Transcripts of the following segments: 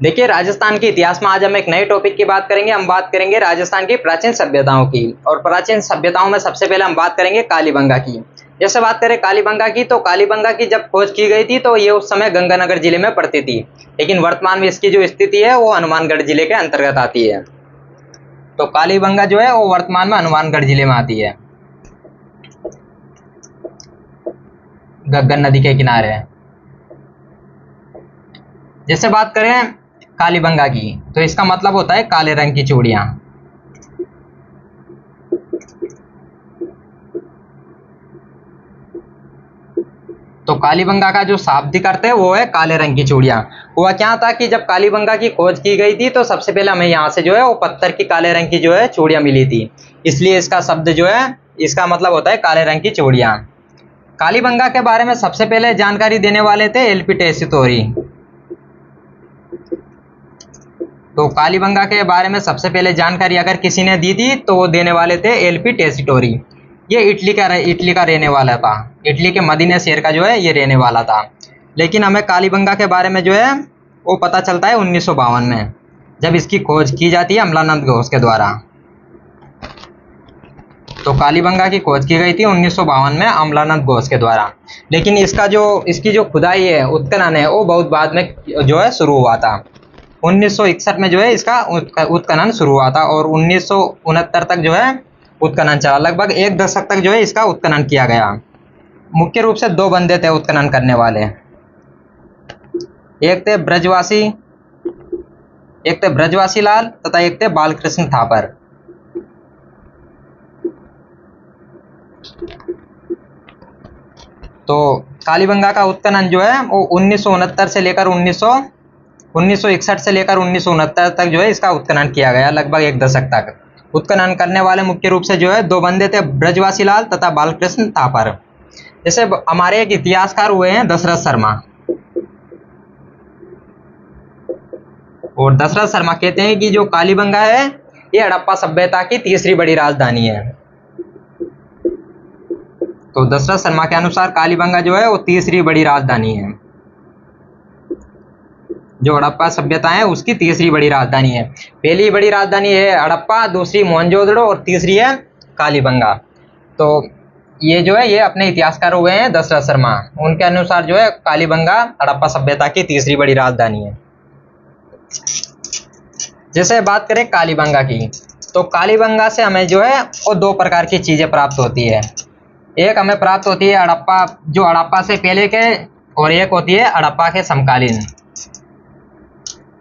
देखिए, राजस्थान के इतिहास में आज हम एक नए टॉपिक की बात करेंगे। हम बात करेंगे राजस्थान की प्राचीन सभ्यताओं की। और प्राचीन सभ्यताओं में सबसे पहले हम बात करेंगे कालीबंगा की। जैसे बात करें कालीबंगा की, तो कालीबंगा की जब खोज की गई थी तो ये उस समय गंगानगर जिले में पड़ती थी, लेकिन वर्तमान में इसकी जो स्थिति है वो हनुमानगढ़ जिले के अंतर्गत आती है। तो कालीबंगा जो है वो वर्तमान में हनुमानगढ़ जिले में आती है, गग्गन नदी के किनारे। जैसे बात करें कालीबंगा की, तो इसका मतलब होता है काले रंग की चूड़ियां। तो कालीबंगा का जो शाब्दिक अर्थ है वो है काले रंग की चूड़ियां। हुआ क्या था कि जब कालीबंगा की खोज की गई थी तो सबसे पहले हमें यहाँ से जो है वो पत्थर की काले रंग की जो है चूड़ियां मिली थी, इसलिए इसका शब्द जो है इसका मतलब होता है काले रंग की चूड़ियां। कालीबंगा के बारे में सबसे पहले जानकारी देने वाले थे एलपी टेसीटोरी। तो कालीबंगा के बारे में सबसे पहले जानकारी अगर किसी ने दी थी तो वो देने वाले थे एलपी टेसीटोरी। ये इटली का रहने वाला था, इटली के मदीना शहर का जो है ये रहने वाला था। लेकिन हमें कालीबंगा के बारे में जो है वो पता चलता है 1952 में, जब इसकी खोज की जाती है अमलानंद घोष के द्वारा। तो कालीबंगा की खोज की गई थी 1952 में अमलानंद घोष के द्वारा। लेकिन इसकी जो खुदाई है, उत्खनन है, वो बहुत बाद में जो है शुरू हुआ था। 1961 में जो है इसका उत्खनन शुरू हुआ था और 1969 तक जो है उत्खनन चला। लगभग एक दशक तक जो है इसका उत्खनन किया गया। मुख्य रूप से दो बंदे थे उत्खनन करने वाले, एक थे ब्रजवासी लाल तथा एक थे बालकृष्ण थापर। तो कालीबंगा का उत्खनन जो है वो 1961 से लेकर 1969 तक जो है इसका उत्खनन किया गया, लगभग एक दशक तक। उत्खनन करने वाले मुख्य रूप से जो है दो बंदे थे, ब्रजवासी लाल तथा बालकृष्ण थापर। जैसे हमारे एक इतिहासकार हुए हैं दशरथ शर्मा, और दशरथ शर्मा कहते हैं कि जो कालीबंगा है ये हड़प्पा सभ्यता की तीसरी बड़ी राजधानी है। तो दशरथ शर्मा के अनुसार कालीबंगा जो है वो तीसरी बड़ी राजधानी है, जो हड़प्पा सभ्यता है उसकी तीसरी बड़ी राजधानी है। पहली बड़ी राजधानी है हड़प्पा, दूसरी मोहनजोदड़ो और तीसरी है कालीबंगा। तो ये जो है ये अपने इतिहासकार हुए हैं दशरथ शर्मा, उनके अनुसार जो है कालीबंगा हड़प्पा सभ्यता की तीसरी बड़ी राजधानी है। जैसे बात करें कालीबंगा की, तो कालीबंगा से हमें जो है वो दो प्रकार की चीजें प्राप्त होती है। एक हमें प्राप्त होती है हड़प्पा, जो हड़प्पा से पहले के, और एक होती है हड़प्पा के समकालीन।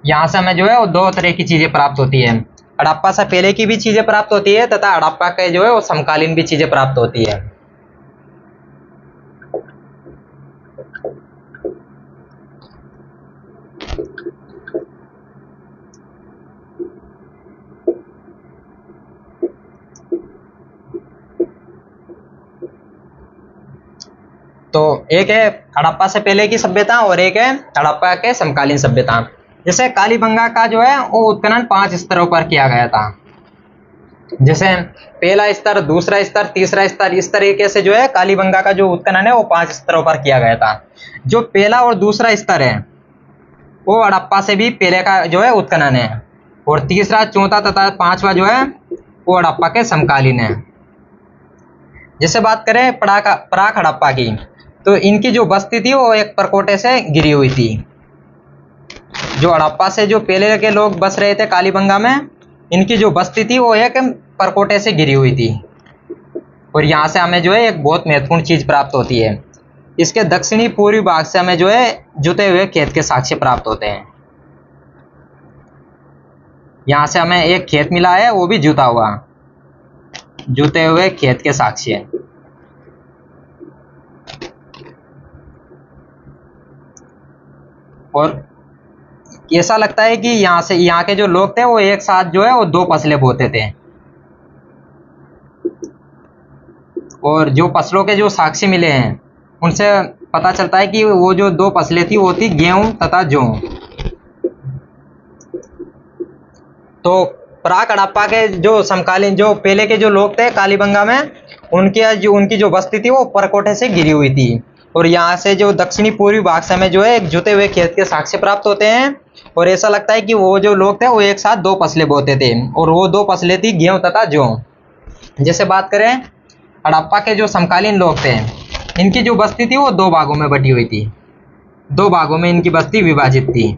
यहाँ से हमें जो है वो दो तरह की चीजें प्राप्त होती है। हड़प्पा से पहले की भी चीजें प्राप्त होती है तथा हड़प्पा के जो है वो समकालीन भी चीजें प्राप्त होती है। तो एक है हड़प्पा से पहले की सभ्यता और एक है हड़प्पा के समकालीन सभ्यता। जैसे कालीबंगा का जो है वो उत्खनन 5 स्तरों पर किया गया था। जैसे पहला स्तर, दूसरा स्तर, तीसरा स्तर, इस तरीके से जो है कालीबंगा का जो उत्खनन है वो 5 स्तरों पर किया गया था। जो पहला और दूसरा स्तर है वो हड़प्पा से भी पहले का जो है उत्खनन है, और तीसरा, चौथा तथा पांचवा जो है वो हड़प्पा के समकालीन है। जैसे बात करें प्राक हड़प्पा की, तो इनकी जो बस्ती थी वो एक परकोटे से गिरी हुई थी। जो हड़प्पा से जो पहले के लोग बस रहे थे कालीबंगा में, इनकी जो बस्ती थी वो एक परकोटे से गिरी हुई थी। और यहाँ से हमें जो है एक बहुत महत्वपूर्ण चीज प्राप्त होती है। इसके दक्षिणी पूर्वी भाग से हमें जो है जुते हुए खेत के साक्ष्य प्राप्त होते हैं। यहाँ से हमें एक खेत मिला है, वो भी जुता हुआ, जुते हुए खेत के साक्ष्य। और ऐसा लगता है कि यहाँ के जो लोग थे वो एक साथ जो है वो 2 फसलें बोते थे, और जो फसलों के जो साक्ष्य मिले हैं उनसे पता चलता है कि वो जो 2 फसलें थी वो थी गेहूं तथा जौ। तो प्राक हड़प्पा के जो समकालीन, जो पहले के जो लोग थे कालीबंगा में, उनकी जो बस्ती थी वो परकोटे से गिरी हुई थी, और यहाँ से जो दक्षिणी पूर्वी भाग से हमें जो है एक जुते हुए खेत के साक्ष्य प्राप्त होते हैं। और ऐसा लगता है कि वो जो लोग थे वो एक साथ दो फसलें बोते थे, और वो दो फसलें थी गेहूं तथा जौ। जैसे बात करें हड़प्पा के जो समकालीन लोग थे, इनकी जो बस्ती थी वो दो भागों में बटी हुई थी, दो भागों में इनकी बस्ती विभाजित थी।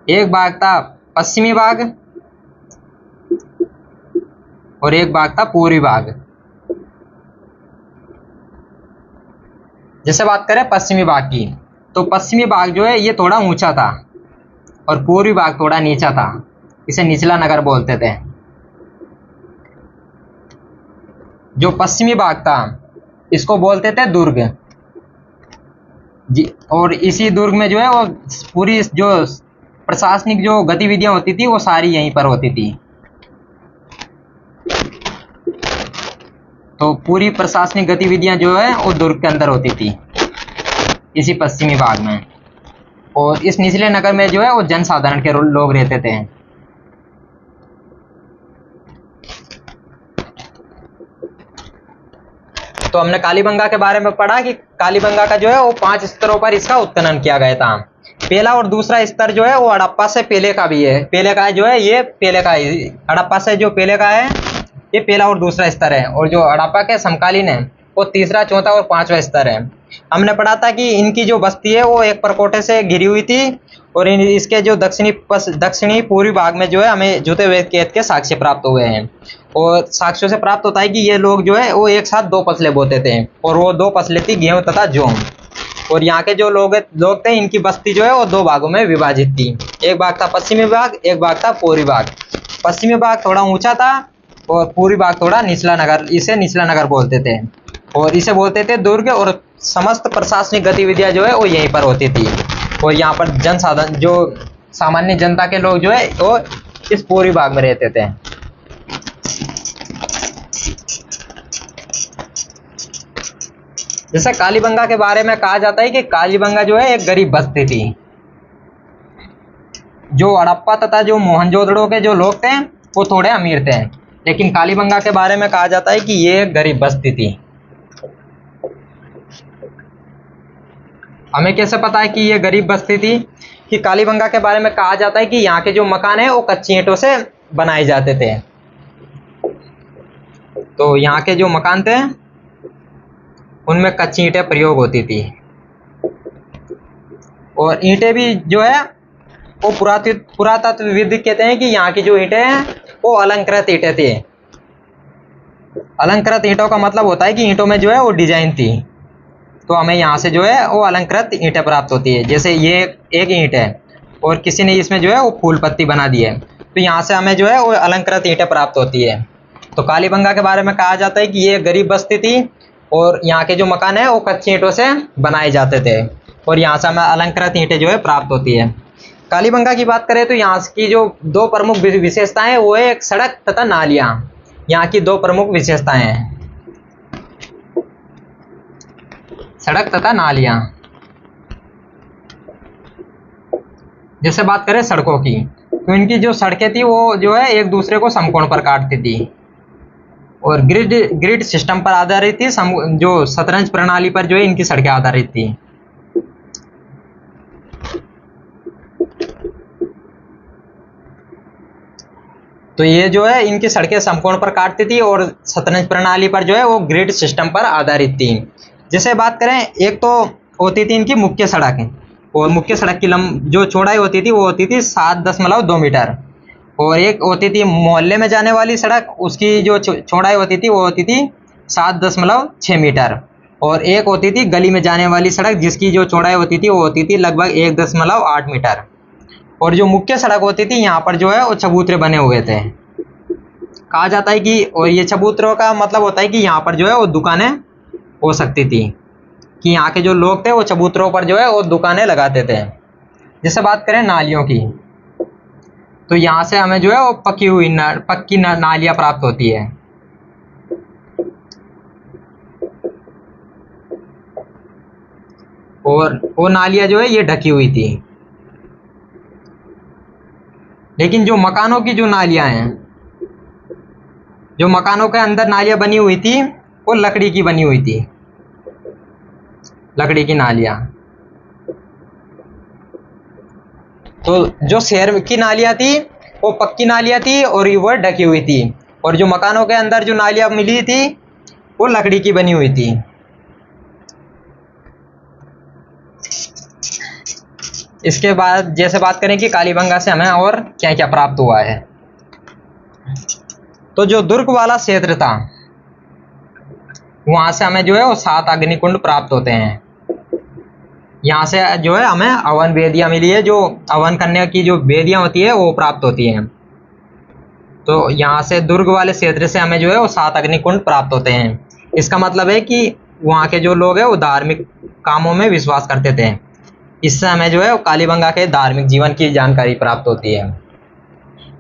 एक भाग था पश्चिमी भाग और एक भाग था पूर्वी भाग। जैसे बात करें पश्चिमी भाग की, तो पश्चिमी भाग जो है ये थोड़ा ऊंचा था और पूर्वी भाग थोड़ा नीचा था, इसे निचला नगर बोलते थे। जो पश्चिमी भाग था इसको बोलते थे दुर्ग जी, और इसी दुर्ग में जो है वो पूरी जो प्रशासनिक जो गतिविधियां होती थी वो सारी यहीं पर होती थी। तो पूरी प्रशासनिक गतिविधियां जो है वो दुर्ग के अंदर होती थी, इसी पश्चिमी भाग में। और इस निचले नगर में जो है वो जनसाधारण के लोग रहते थे। तो हमने कालीबंगा के बारे में पढ़ा कि कालीबंगा का जो है वो 5 स्तरों पर इसका उत्खनन किया गया था। पहला और दूसरा स्तर जो है वो हड़प्पा से पहले का भी है, पहले का जो है ये पहले का है, हड़प्पा से जो पहले का है ये पहला और दूसरा स्तर है। और जो हड़प्पा के समकालीन है वो तीसरा, चौथा और पांचवा स्तर है। हमने पढ़ा था कि इनकी जो बस्ती है वो एक परकोटे से घिरी हुई थी, और इसके जो दक्षिणी पूर्वी भाग में जो है हमें जुते हुए खेत के साक्ष्य प्राप्त हुए हैं। और साक्ष्यों से प्राप्त होता है कि ये लोग जो है वो एक साथ दो फसलें बोते थे, और वो दो फसलें थी गेहूं तथा जौ। और यहाँ के जो लोग थे इनकी बस्ती जो है वो दो भागों में विभाजित थी, एक भाग था पश्चिमी भाग, एक भाग था पूर्वी भाग। पश्चिमी भाग थोड़ा ऊंचा था और पूर्वी भाग थोड़ा निचला नगर, इसे निचला नगर बोलते थे, और इसे बोलते थे दुर्ग। और समस्त प्रशासनिक गतिविधियां जो है वो यहीं पर होती थी। और यहाँ पर जनसाधारण जो सामान्य जनता के लोग जो है वो इस पूर्वी भाग में रहते थे। जैसे कालीबंगा के बारे में कहा जाता है कि कालीबंगा जो है एक गरीब बस्ती थी। जो हड़प्पा तथा जो मोहनजोदड़ो के जो लोग थे वो थोड़े अमीर थे, लेकिन कालीबंगा के बारे में कहा जाता है कि ये एक गरीब बस्ती थी। हमें कैसे पता है कि ये गरीब बस्ती थी? कि कालीबंगा के बारे में कहा जाता है कि यहाँ के जो मकान है वो कच्ची ईंटों से बनाए जाते थे। तो यहाँ के जो मकान थे उनमें कच्ची ईंटें प्रयोग होती थी, और ईंटें भी जो है वो पुरातत्वविद कहते हैं कि यहाँ की जो ईंटें हैं वो अलंकृत ईंटें थी। अलंकृत ईंटों का मतलब होता है कि ईंटों में जो है वो डिजाइन थी। तो हमें यहाँ से जो है वो अलंकृत ईंटें प्राप्त होती है। जैसे ये एक ईंट है और किसी ने इसमें जो है वो फूल पत्ती बना दी है, तो यहाँ से हमें जो है वो अलंकृत ईंटें प्राप्त होती है। तो कालीबंगा के बारे में कहा जाता है कि ये गरीब बस्ती थी, और यहाँ के जो मकान है वो कच्ची ईंटों से बनाए जाते थे, और यहाँ से हमें अलंकृत ईंटें जो है प्राप्त होती है। कालीबंगा की बात करें तो यहाँ की जो दो प्रमुख विशेषताएं वो है एक सड़क तथा नालियाँ। यहाँ की दो प्रमुख विशेषताएं हैं, सड़क तथा नालियाँ। जैसे बात करें सड़कों की, तो इनकी जो सड़कें थी वो जो है एक दूसरे को समकोण पर काटती थी, और ग्रिड सिस्टम पर आधारित थी। जो शतरंज प्रणाली पर जो है इनकी सड़कें आधारित थी। तो ये जो है इनकी सड़कें समकोण पर काटती थी, और शतरंज प्रणाली पर जो है वो ग्रिड सिस्टम पर आधारित थी। जैसे बात करें, एक तो होती थी इनकी मुख्य सड़क, और मुख्य सड़क की जो चौड़ाई होती थी वो होती थी 7.2 मीटर, और एक होती थी मोहल्ले में जाने वाली सड़क, उसकी जो चौड़ाई होती थी वो होती थी 7.6 मीटर, और एक होती थी गली में जाने वाली सड़क जिसकी जो चौड़ाई होती थी वो होती थी लगभग 1.8 मीटर। और जो मुख्य सड़क होती थी यहाँ पर जो है वो चबूतरे बने हुए थे। कहा जाता है कि, और ये चबूतरों का मतलब होता है कि यहाँ पर जो है वो दुकानें हो सकती थी, कि यहाँ के जो लोग थे वो चबूतरों पर जो है वो दुकानें लगाते थे। जैसे बात करें नालियों की, तो यहाँ से हमें जो है वो पक्की नालियाँ प्राप्त होती है। और वो नालियाँ जो है ये ढकी हुई थी। लेकिन जो मकानों की जो नालियाँ हैं, जो मकानों के अंदर नालियां बनी हुई थी वो लकड़ी की बनी हुई थी, लकड़ी की नालियां। तो जो शहर की नालियां थी वो पक्की नालियां थी और वो ढकी हुई थी, और जो मकानों के अंदर जो नालियां मिली थी वो लकड़ी की बनी हुई थी। इसके बाद जैसे बात करें कि कालीबंगा से हमें और क्या क्या प्राप्त हुआ है, तो जो दुर्ग वाला क्षेत्र था वहां से हमें जो है वो 7 अग्निकुंड प्राप्त होते हैं। यहाँ से जो है हमें अवन वेदियां मिली है, जो अवन करने की जो वेदियां होती है वो प्राप्त होती हैं। तो यहाँ से दुर्ग वाले क्षेत्र से हमें जो है वो 7 अग्निकुंड प्राप्त होते हैं। इसका मतलब है कि वहाँ के जो लोग हैं वो धार्मिक कामों में विश्वास करते थे। इससे हमें जो है वो कालीबंगा के धार्मिक जीवन की जानकारी प्राप्त होती है।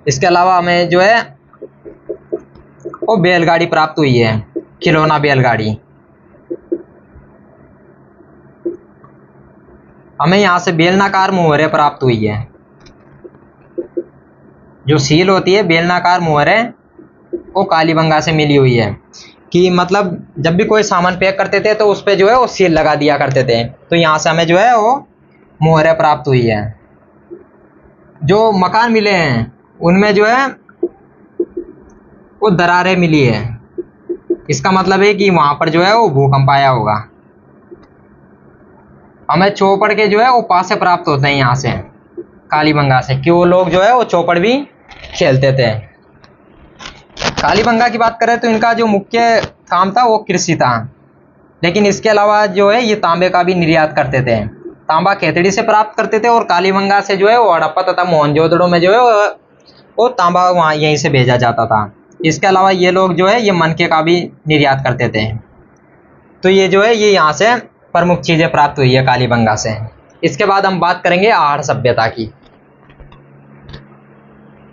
इसके अलावा हमें जो है वो बैलगाड़ी प्राप्त हुई है, खिलौना बैलगाड़ी। हमें यहाँ से बेलनाकार मुहरे प्राप्त हुई है। जो सील होती है बेलनाकार मुहरे वो कालीबंगा से मिली हुई है, कि मतलब जब भी कोई सामान पैक करते थे तो उस पे जो है वो सील लगा दिया करते थे। तो यहाँ से हमें जो है वो मुहरे प्राप्त हुई है। जो मकान मिले हैं उनमें जो है वो दरारें मिली है। इसका मतलब है कि वहां पर जो है वो भूकंप आया होगा। हमें चौपड़ के जो है वो पासे प्राप्त होते हैं यहाँ से कालीबंगा से, कि वो लोग जो है वो चौपड़ भी खेलते थे। कालीबंगा की बात करें तो इनका जो मुख्य काम था वो कृषि था, लेकिन इसके अलावा जो है ये तांबे का भी निर्यात करते थे। तांबा खेतड़ी से प्राप्त करते थे और कालीबंगा से जो है वो हड़प्पा तथा मोहनजोदड़ो में जो है वो तांबा वहाँ यहीं से भेजा जाता था। इसके अलावा ये लोग जो है ये मनके का भी निर्यात करते थे। तो ये जो है ये यहाँ से प्रमुख चीज़ें प्राप्त हुई है कालीबंगा से। इसके बाद हम बात करेंगे आहड़ सभ्यता की।